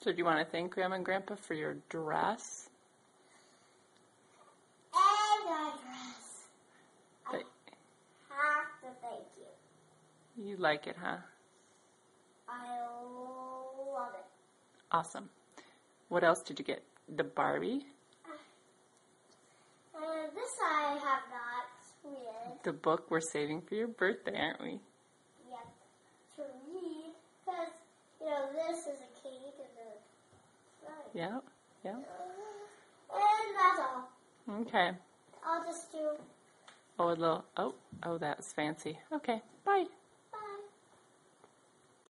So do you want to thank Grandma and Grandpa for your dress? And my dress. But I have to thank you. you like it, huh? I love it. Awesome. What else did you get? The Barbie? This I have not read. The book we're saving for your birthday, aren't we? Yet to read. Because, this is a cake and a... Yeah, yeah. And that's all. Okay. I'll just do... Oh, that's fancy. Okay, bye.